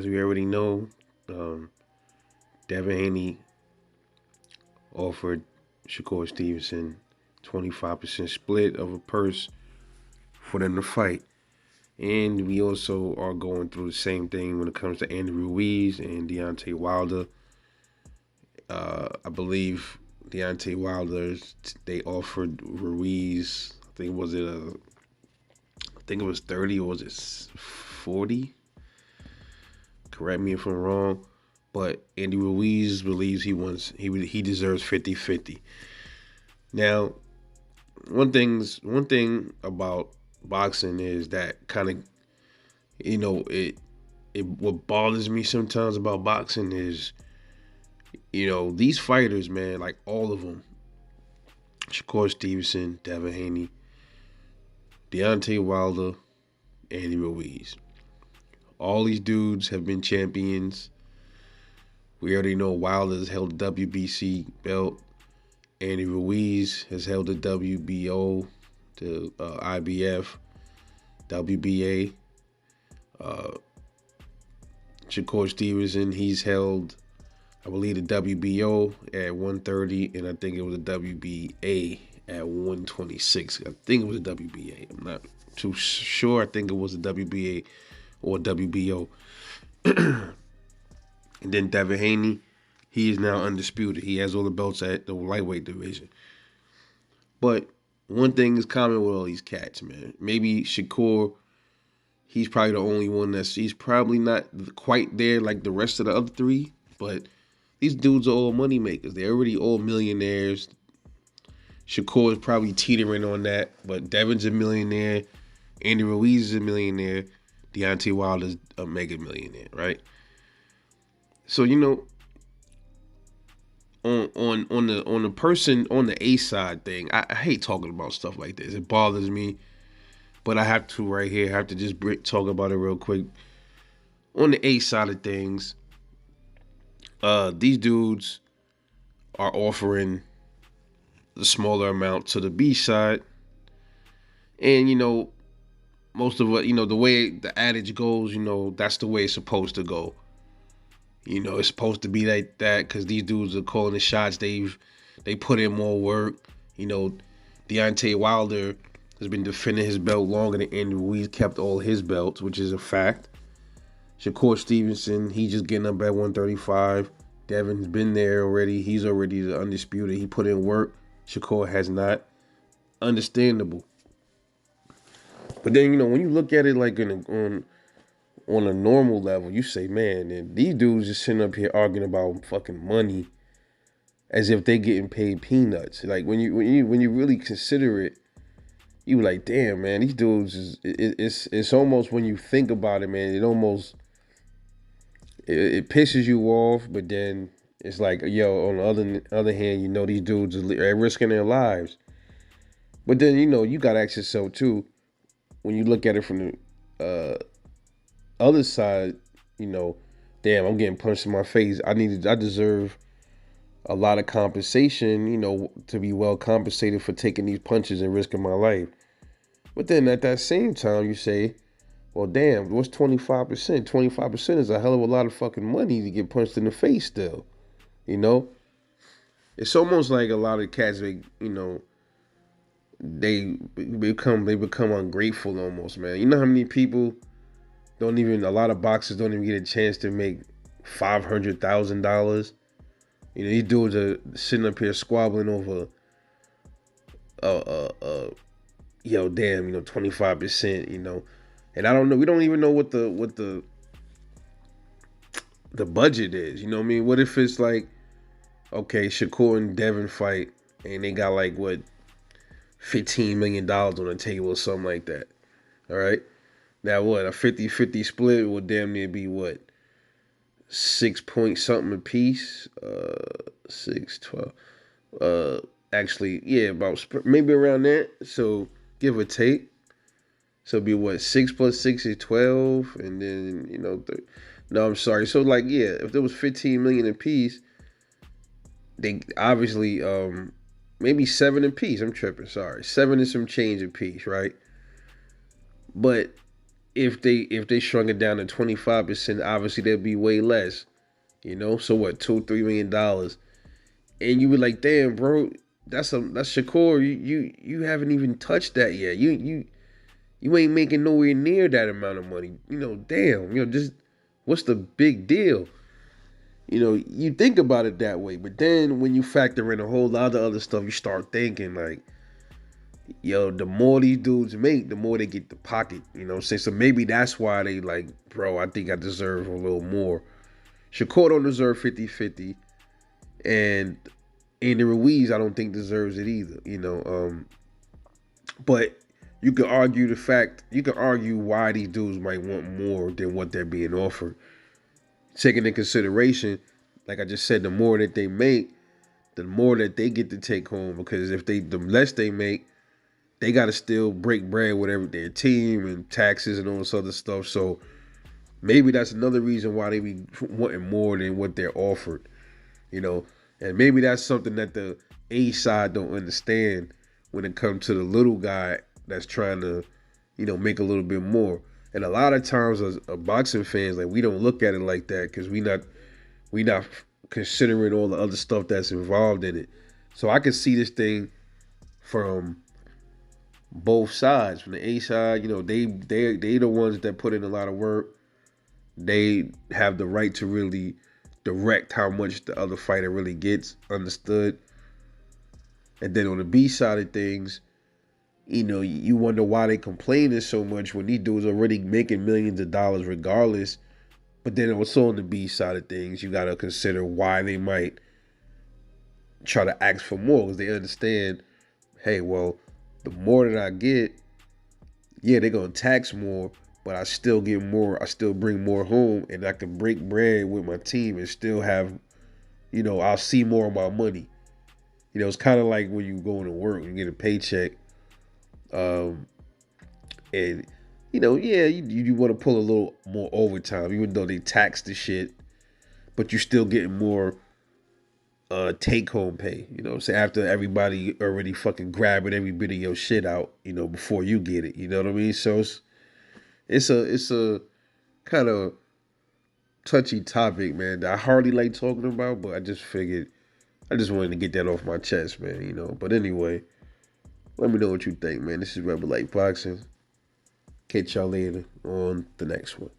as we already know, um, Devin Haney offered Shakur Stevenson 25% split of a purse for them to fight. And we also are going through the same thing when it comes to Andy Ruiz and Deontay Wilder. I believe Deontay Wilder, they offered Ruiz, I think it was 30 or was it 40? Correct me if I'm wrong. But Andy Ruiz believes he deserves 50-50. Now, one thing about boxing is that kind of it what bothers me sometimes about boxing is these fighters, man, like all of them, Shakur Stevenson, Devin Haney, Deontay Wilder, Andy Ruiz. All these dudes have been champions. We already know Wilder's held the WBC belt. Andy Ruiz has held the WBO, the IBF, WBA. Uh, Shakur Stevenson, he's held, I believe, the WBO at 130, and I think it was the WBA at 126. I think it was the WBA. I'm not too sure. I think it was the WBA or WBO. And then Devin Haney, he is now undisputed. He has all the belts at the lightweight division. But one thing is common with all these cats, man. Maybe Shakur, he's probably the only one he's probably not quite there like the rest of the other three. But these dudes are all money makers. They're already all millionaires. Shakur is probably teetering on that, but Devin's a millionaire. Andy Ruiz is a millionaire. Deontay Wilder's a mega millionaire, right? So on the person on the A side thing, I hate talking about stuff like this. It bothers me, but I have to right here. I have to just talk about it real quick. On the A side of things, these dudes are offering the smaller amount to the B side, and most of what the way the adage goes, that's the way it's supposed to go. It's supposed to be like that because these dudes are calling the shots. They put in more work. Deontay Wilder has been defending his belt longer than Andy Ruiz kept all his belts, which is a fact. Shakur Stevenson, he's just getting up at 135. Devin's been there already. He's already the undisputed. He put in work. Shakur has not. Understandable. But then, when you look at it like on a normal level, you say, man, and these dudes just sitting up here arguing about fucking money as if they getting paid peanuts. Like when you really consider it, you like, damn, man, these dudes it's almost, when you think about it, man, it pisses you off, but then it's like, yo, on the other hand, these dudes are risking their lives. But then you gotta ask yourself too, when you look at it from the other side, damn, I'm getting punched in my face. I deserve a lot of compensation, to be well compensated for taking these punches and risking my life. But then at that same time, you say, well, damn, what's 25%? 25% is a hell of a lot of fucking money to get punched in the face still. It's almost like a lot of cats, they become ungrateful almost, man. You know how many people a lot of boxers don't even get a chance to make $500,000. These dudes are sitting up here squabbling over, yo, damn, 25%, and I don't know. We don't even know what the budget is. You know what I mean? What if it's like, okay, Shakur and Devin fight, and they got like what, $15 million on the table or something like that. All right. Now what, a 50-50 split would damn near be what, 6 point something a piece? 6, 12. Actually, yeah, about maybe around that. So give or take. So it'd be what, 6 + 6 is 12, and then no, I'm sorry. So like, yeah, if there was 15 million a piece, they obviously maybe 7 a piece. I'm tripping. Sorry, 7 and some change a piece, right? But if they shrunk it down to 25%, obviously there'd be way less. So what, $2-3 million, and you were like, damn, bro, that's Shakur. You haven't even touched that yet. You ain't making nowhere near that amount of money. Damn. Just what's the big deal? You think about it that way, but then when you factor in a whole lot of other stuff, you start thinking like, yo, the more these dudes make, the more they get the pocket. You know what I'm saying? So maybe that's why they like, bro, I think I deserve a little more. Shakur don't deserve 50-50. And Andy Ruiz, I don't think deserves it either. But you can argue why these dudes might want more than what they're being offered. Taking into consideration, like I just said, the more that they make, the more that they get to take home. Because the less they make, they got to still break bread with their team and taxes and all this other stuff. So maybe that's another reason why they be wanting more than what they're offered. You know, and maybe that's something that the A side don't understand when it comes to the little guy that's trying to, make a little bit more. And a lot of times as a boxing fans, like we don't look at it like that because we not considering all the other stuff that's involved in it. So I can see this thing from both sides. From the A side, they the ones that put in a lot of work. They have the right to really direct how much the other fighter really gets, understood. And then on the B side of things, you wonder why they complaining so much when these dudes are already making millions of dollars regardless. But then also on the B side of things, you got to consider why they might try to ask for more because they understand, hey, well, the more that I get, yeah, they're going to tax more, but I still get more. I still bring more home, and I can break bread with my team and still have, I'll see more of my money. It's kind of like when you go to work and get a paycheck, and yeah, you want to pull a little more overtime, even though they tax the shit, but you're still getting more take home pay. So after everybody already fucking grabbing every bit of your shit out, before you get it. You know what I mean? So it's a kind of touchy topic, man, that I hardly like talking about, but I just figured I just wanted to get that off my chest, man. But anyway, let me know what you think, man. This is Rebel Light Boxing. Catch y'all later on the next one.